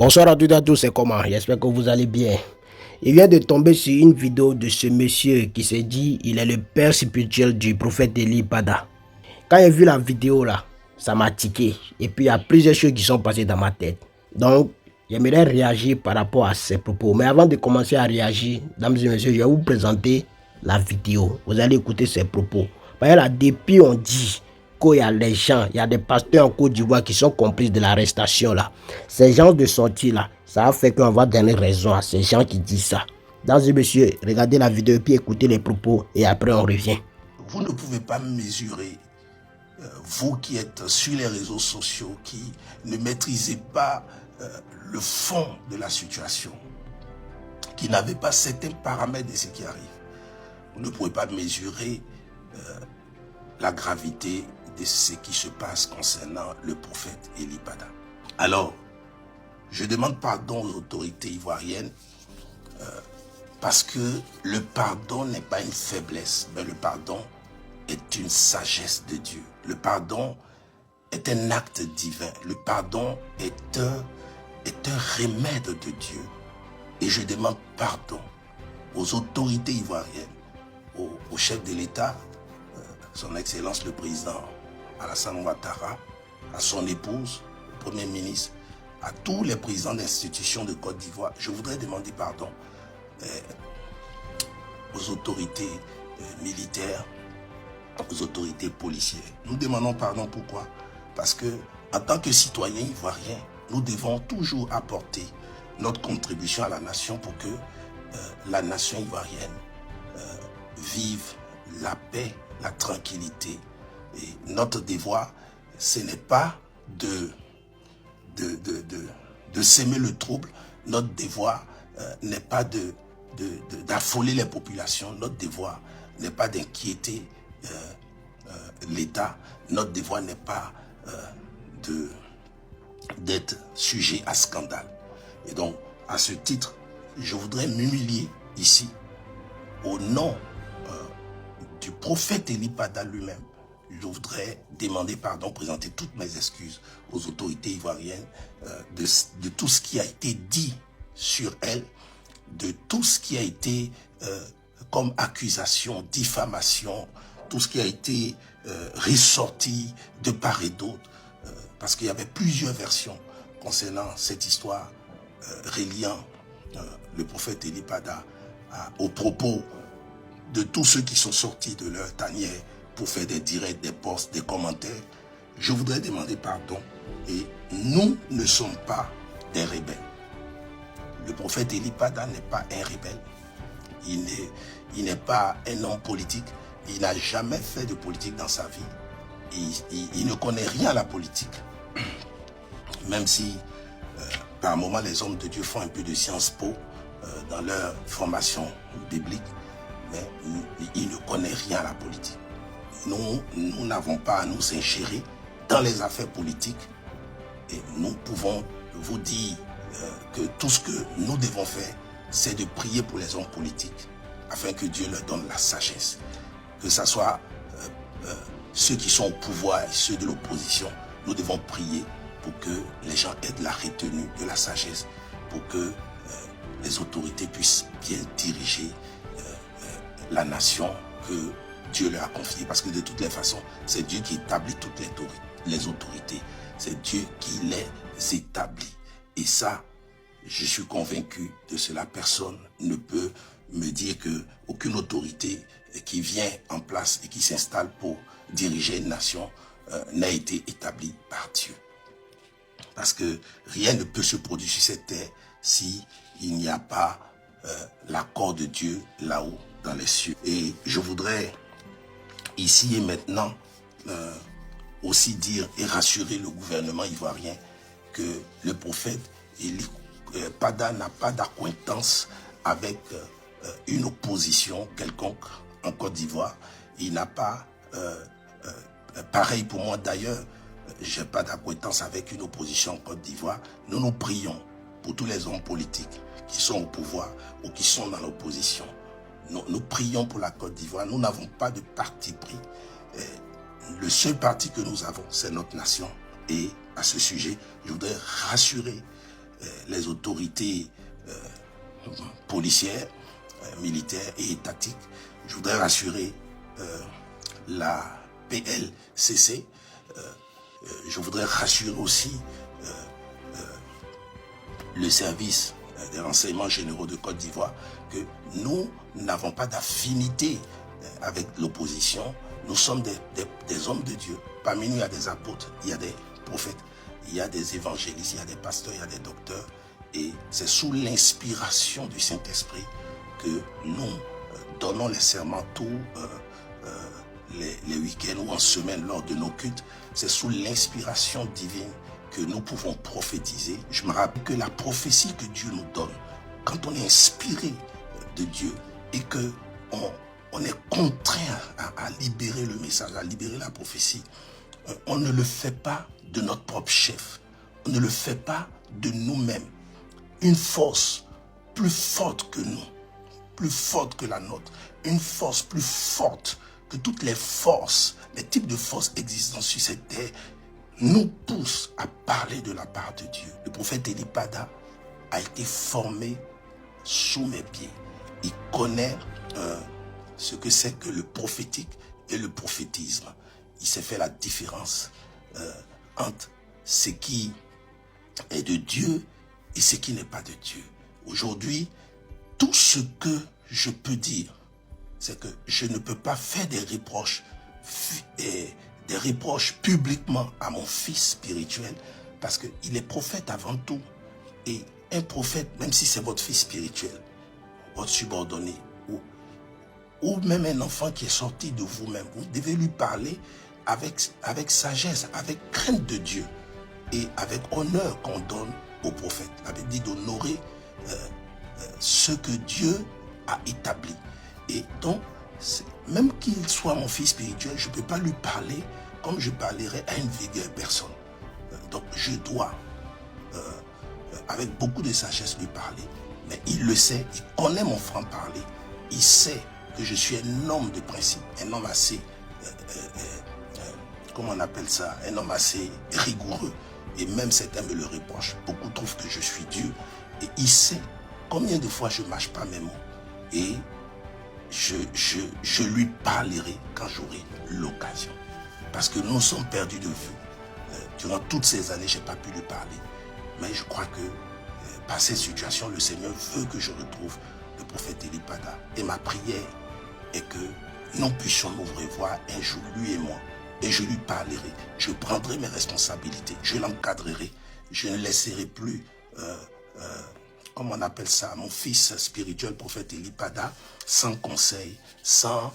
Bonsoir à toutes et à tous, c'est comment? J'espère que vous allez bien. Il vient de tomber sur une vidéo de ce monsieur qui s'est dit il est le père spirituel du prophète Eli Bada. Quand j'ai vu la vidéo là, ça m'a tiqué. Et puis il y a plusieurs choses qui sont passées dans ma tête. Donc, j'aimerais réagir par rapport à ces propos. Mais avant de commencer à réagir, mesdames et messieurs, je vais vous présenter la vidéo. Vous allez écouter ces propos. Parce que là, depuis on dit qu'il y a les gens, il y a des pasteurs en Côte d'Ivoire qui sont complices de l'arrestation là. Ces gens de sortie là, ça a fait qu'on va donner raison à ces gens qui disent ça. Mesdames et messieurs, regardez la vidéo et puis écoutez les propos et après on revient. Vous ne pouvez pas mesurer, vous qui êtes sur les réseaux sociaux, qui ne maîtrisez pas le fond de la situation, qui n'avez pas certains paramètres de ce qui arrive. Vous ne pouvez pas mesurer la gravité de ce qui se passe concernant le prophète Eli Bada. Alors, je demande pardon aux autorités ivoiriennes parce que le pardon n'est pas une faiblesse, mais le pardon est une sagesse de Dieu. Le pardon est un acte divin. Le pardon est un remède de Dieu. Et je demande pardon aux autorités ivoiriennes, au chef de l'État, son Excellence le Président Alassane Ouattara, à son épouse, le Premier ministre, à tous les présidents d'institutions de Côte d'Ivoire. Je voudrais demander pardon aux autorités militaires, aux autorités policières. Nous demandons pardon pourquoi? Parce que en tant que citoyens ivoiriens, nous devons toujours apporter notre contribution à la nation pour que la nation ivoirienne vive la paix, la tranquillité. Et notre devoir, ce n'est pas de s'aimer le trouble. Notre devoir n'est pas d'affoler les populations. Notre devoir n'est pas d'inquiéter l'État. Notre devoir n'est pas d'être sujet à scandale. Et donc, à ce titre, je voudrais m'humilier ici au nom du prophète Eli Bada lui-même. Je voudrais demander pardon, présenter toutes mes excuses aux autorités ivoiriennes de tout ce qui a été dit sur elle, de tout ce qui a été comme accusation, diffamation, tout ce qui a été ressorti de part et d'autre, parce qu'il y avait plusieurs versions concernant cette histoire reliant le prophète Eli Bada aux propos de tous ceux qui sont sortis de leur tanière pour faire des directs, des posts, des commentaires. Je voudrais demander pardon. Et nous ne sommes pas des rebelles. Le prophète Eli Bada n'est pas un rebelle. Il n'est pas un homme politique. Il n'a jamais fait de politique dans sa vie. Il ne connaît rien à la politique. Même si, par moments, les hommes de Dieu font un peu de Sciences Po dans leur formation biblique, mais il ne connaît rien à la politique. Nous n'avons pas à nous ingérer dans les affaires politiques et nous pouvons vous dire que tout ce que nous devons faire, c'est de prier pour les hommes politiques afin que Dieu leur donne la sagesse. Que ce soit ceux qui sont au pouvoir et ceux de l'opposition, nous devons prier pour que les gens aient de la retenue, de la sagesse, pour que les autorités puissent bien diriger la nation que Dieu leur a confiée. Parce que de toutes les façons, c'est Dieu qui établit toutes les autorités. C'est Dieu qui les établit. Et ça, je suis convaincu de cela. Personne ne peut me dire qu'aucune autorité qui vient en place et qui s'installe pour diriger une nation n'a été établie par Dieu. Parce que rien ne peut se produire sur cette terre s'il n'y a pas l'accord de Dieu là-haut dans les cieux. Et je voudrais ici et maintenant aussi dire et rassurer le gouvernement ivoirien que le prophète Eli Bada n'a pas d'acquaintance avec une opposition quelconque en Côte d'Ivoire. Il n'a pas, pareil pour moi d'ailleurs, je n'ai pas d'acquaintance avec une opposition en Côte d'Ivoire. Nous prions pour tous les hommes politiques qui sont au pouvoir ou qui sont dans l'opposition. Nous prions pour la Côte d'Ivoire. Nous n'avons pas de parti pris. Le seul parti que nous avons, c'est notre nation. Et à ce sujet, je voudrais rassurer les autorités policières, militaires et étatiques. Je voudrais rassurer la PLCC. Je voudrais rassurer aussi le service des renseignements généraux de Côte d'Ivoire que nous n'avons pas d'affinité avec l'opposition. Nous sommes des hommes de Dieu. Parmi nous, il y a des apôtres, il y a des prophètes, il y a des évangélistes, il y a des pasteurs, il y a des docteurs. Et c'est sous l'inspiration du Saint-Esprit que nous donnons les serments tous les week-ends ou en semaine lors de nos cultes. C'est sous l'inspiration divine que nous pouvons prophétiser. Je me rappelle que la prophétie que Dieu nous donne, quand on est inspiré de Dieu et que on est contraint à libérer le message, à libérer la prophétie, on ne le fait pas de notre propre chef. On ne le fait pas de nous-mêmes. Une force plus forte que nous, plus forte que la nôtre, une force plus forte que toutes les forces, les types de forces existant sur cette terre, nous pousse à parler de la part de Dieu. Le prophète Eli Pada a été formé sous mes pieds. Il connaît ce que c'est que le prophétique et le prophétisme. Il s'est fait la différence entre ce qui est de Dieu et ce qui n'est pas de Dieu. Aujourd'hui, tout ce que je peux dire, c'est que je ne peux pas faire des reproches publiquement à mon fils spirituel parce qu'il est prophète avant tout. Et un prophète, même si c'est votre fils spirituel, votre subordonné, ou même un enfant qui est sorti de vous-même, vous devez lui parler avec sagesse, avec crainte de Dieu et avec honneur qu'on donne au prophète. La Bible dit d'honorer ce que Dieu a établi. Et donc, même qu'il soit mon fils spirituel, je ne peux pas lui parler comme je parlerais à une vieille personne. Donc, je dois, avec beaucoup de sagesse, lui parler. Mais il le sait, il connaît mon franc-parler. Il sait que je suis un homme de principe, un homme assez, comment on appelle ça, un homme assez rigoureux. Et même certains me le reprochent. Beaucoup trouvent que je suis Dieu. Et il sait combien de fois je ne mâche pas mes mots. Et je lui parlerai quand j'aurai l'occasion. Parce que nous sommes perdus de vue. Durant toutes ces années, je n'ai pas pu lui parler. Mais je crois que par cette situation, le Seigneur veut que je retrouve le prophète Eli Pada. Et ma prière est que nous puissions nous revoir un jour, lui et moi. Et je lui parlerai. Je prendrai mes responsabilités. Je l'encadrerai. Je ne laisserai plus, comment on appelle ça, mon fils spirituel, prophète Eli Pada, sans conseil, sans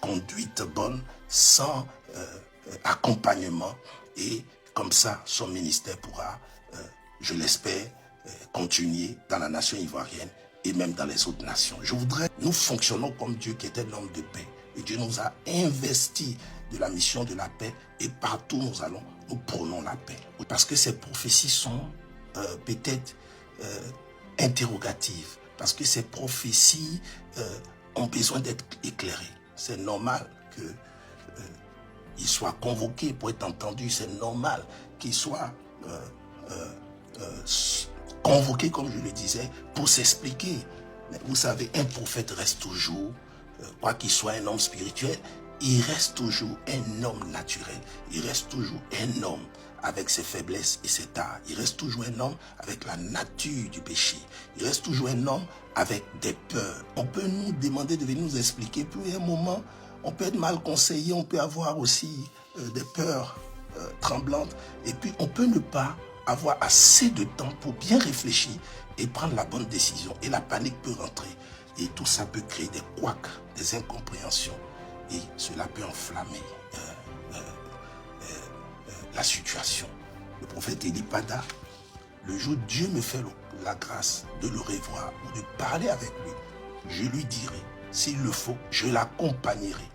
conduite bonne, sans accompagnement. Et comme ça, son ministère pourra, je l'espère, continuer dans la nation ivoirienne et même dans les autres nations. Je voudrais, nous fonctionnons comme Dieu qui est un homme de paix. Et Dieu nous a investis de la mission de la paix et partout où nous allons, nous prônons la paix. Parce que ces prophéties sont peut-être interrogatives. Parce que ces prophéties ont besoin d'être éclairées. C'est normal qu'ils soient convoqués pour être entendus. C'est normal qu'ils soient convoqués, comme je le disais, pour s'expliquer. Mais vous savez, un prophète reste toujours, quoi qu'il soit un homme spirituel, il reste toujours un homme naturel. Il reste toujours un homme avec ses faiblesses et ses tares. Il reste toujours un homme avec la nature du péché. Il reste toujours un homme avec des peurs. On peut nous demander de venir nous expliquer, puis à un moment, on peut être mal conseillé, on peut avoir aussi des peurs tremblantes. Et puis, on peut ne pas avoir assez de temps pour bien réfléchir et prendre la bonne décision. Et la panique peut rentrer. Et tout ça peut créer des couacs, des incompréhensions. Et cela peut enflammer la situation. Le prophète Eli Pada, le jour où Dieu me fait la grâce de le revoir ou de parler avec lui, je lui dirai, s'il le faut, je l'accompagnerai.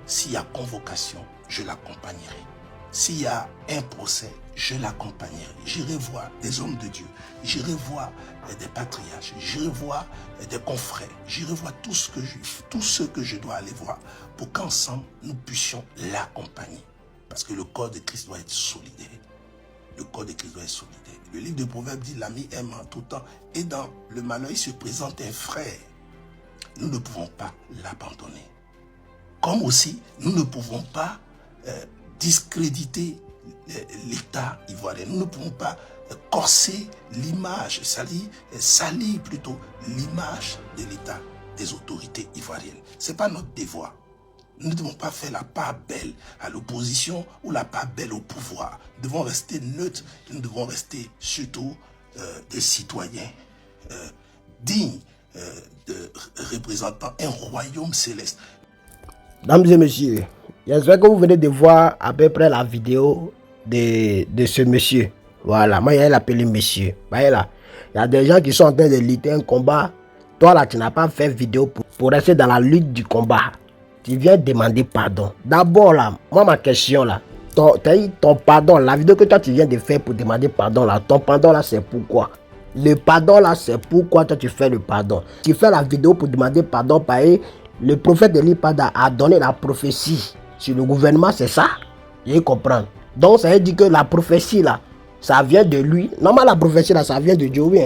S'il y a convocation, je l'accompagnerai. S'il y a un procès, je l'accompagnerai. J'irai voir des hommes de Dieu. J'irai voir des patriarches. J'irai voir des confrères. J'irai voir tous ceux que je dois aller voir pour qu'ensemble, nous puissions l'accompagner. Parce que le corps de Christ doit être solidaire. le corps de Christ doit être solidaire. Le livre de Proverbes dit l'ami aime en tout temps. Et dans le malheur, il se présente un frère. Nous ne pouvons pas l'abandonner. Comme aussi, nous ne pouvons pas discréditer l'État ivoirien. Nous ne pouvons pas corser l'image, salir plutôt l'image de l'État, des autorités ivoiriennes. Ce n'est pas notre devoir. Nous ne devons pas faire la part belle à l'opposition ou la part belle au pouvoir. Nous devons rester neutres, nous devons rester surtout des citoyens dignes de représentant un royaume céleste. Mesdames et messieurs, j'espère que vous venez de voir à peu près la vidéo de ce monsieur. Voilà, moi il appelé monsieur. Voyez là, il y a des gens qui sont en train de lutter un combat. Toi là, tu n'as pas fait vidéo pour rester dans la lutte du combat. Tu viens demander pardon. D'abord là, moi ma question là, ton pardon, la vidéo que toi tu viens de faire pour demander pardon là, ton pardon là c'est pourquoi? Le pardon là c'est pourquoi toi tu fais le pardon. Tu fais la vidéo pour demander pardon par le prophète Eli Pada a donné la prophétie sur le gouvernement, c'est ça? Je comprends. Donc ça veut dire que la prophétie là, ça vient de lui. Normalement la prophétie là, ça vient de Dieu, oui.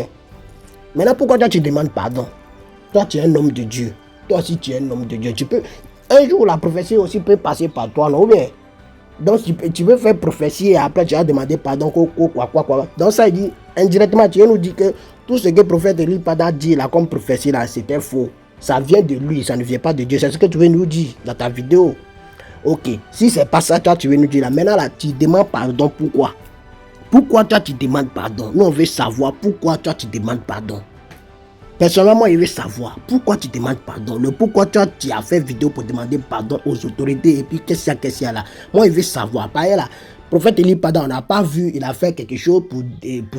Maintenant pourquoi toi tu demandes pardon? Toi tu es un homme de Dieu. Toi aussi tu es un homme de Dieu. Tu peux, un jour la prophétie aussi peut passer par toi, non? Bien. Donc tu peux faire prophétie et après tu vas demander pardon, quoi. Donc ça dit, indirectement tu nous dis que tout ce que le prophète Eli Pada dit là comme prophétie là, c'était faux. Ça vient de lui, ça ne vient pas de Dieu. C'est ce que tu veux nous dire dans ta vidéo. Ok, si c'est pas ça, toi tu veux nous dire là. Maintenant là, tu demandes pardon, pourquoi? Pourquoi toi tu demandes pardon? Nous on veut savoir pourquoi toi tu demandes pardon. Personnellement, je veux savoir pourquoi tu demandes pardon. Le pourquoi toi tu as fait vidéo pour demander pardon aux autorités et puis qu'est-ce qu'il y a là. Moi je veux savoir. Par là, prophète Eli Pada, on n'a pas vu, il a fait quelque chose pour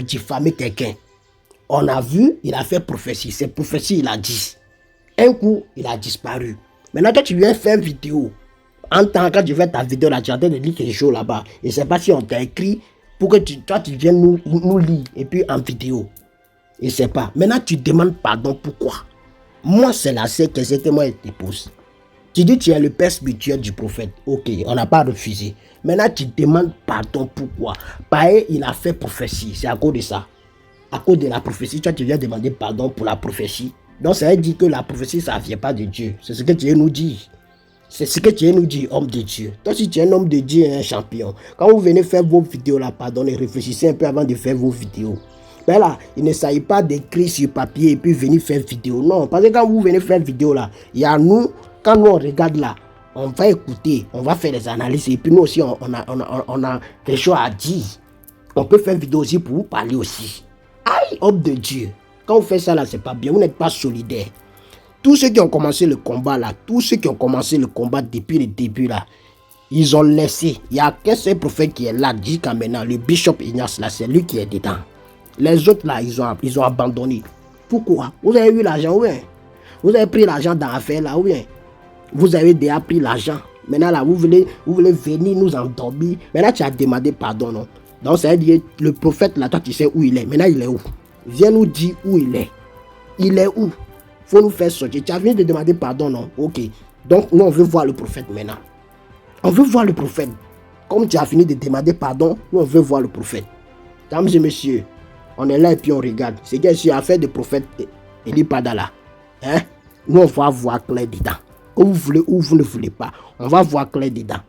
diffamer quelqu'un. On a vu, il a fait prophétie. Cette prophétie, il a dit. Un coup, il a disparu. Maintenant, toi, tu viens faire vidéo. En tant que tu fais ta vidéo, là, tu es en train de lire quelque chose là-bas. Et c'est pas si on t'a écrit pour que toi, tu viennes nous lire. Et puis en vidéo. Et c'est pas. Maintenant, tu demandes pardon. Pourquoi? Moi, c'est la seule question que moi, je te pose. Tu dis que tu es le père spirituel du prophète. Ok, on n'a pas refusé. Maintenant, tu demandes pardon. Pourquoi? Pareil, il a fait prophétie. C'est à cause de ça. À cause de la prophétie, toi, tu viens demander pardon pour la prophétie. Donc ça veut dire que la prophétie, ça ne vient pas de Dieu. C'est ce que tu veux nous dire. C'est ce que tu veux nous dire, homme de Dieu. Toi, si tu es un homme de Dieu et un champion, quand vous venez faire vos vidéos là, pardonnez, réfléchissez un peu avant de faire vos vidéos. Ben là, il ne s'agit pas d'écrire sur papier et puis venir faire vidéo. Non, parce que quand vous venez faire vidéo là, il y a nous, quand nous on regarde là, on va écouter, on va faire des analyses et puis nous aussi, on a quelque chose à dire. On peut faire vidéo aussi pour vous parler aussi. Aïe, homme de Dieu. Quand vous faites ça là, c'est pas bien, vous n'êtes pas solidaire. Tous ceux qui ont commencé le combat là, tous ceux qui ont commencé le combat depuis le début là, ils ont laissé. Il n'y a qu'un seul prophète qui est là, jusqu'à maintenant, le bishop Ignace là, c'est lui qui est dedans. Les autres là, ils ont abandonné. Pourquoi? Vous avez eu l'argent, oui. Vous avez pris l'argent dans l'affaire là, oui. Vous avez déjà pris l'argent. Maintenant là, vous voulez venir nous endormir. Maintenant tu as demandé pardon, non? Donc ça veut dire, le prophète là, toi tu sais où il est. Maintenant il est où? Viens nous dire où il est. Il est où? Faut nous faire sortir. Tu as venu de demander pardon, non? Ok. Donc, nous, on veut voir le prophète maintenant. On veut voir le prophète. Comme tu as fini de demander pardon, nous, on veut voir le prophète. Mesdames et messieurs, on est là et puis on regarde. C'est que sur l'affaire du prophète Eli Pada là. Hein? Nous, on va voir clair dedans. Que vous voulez ou vous ne voulez pas, on va voir clair dedans.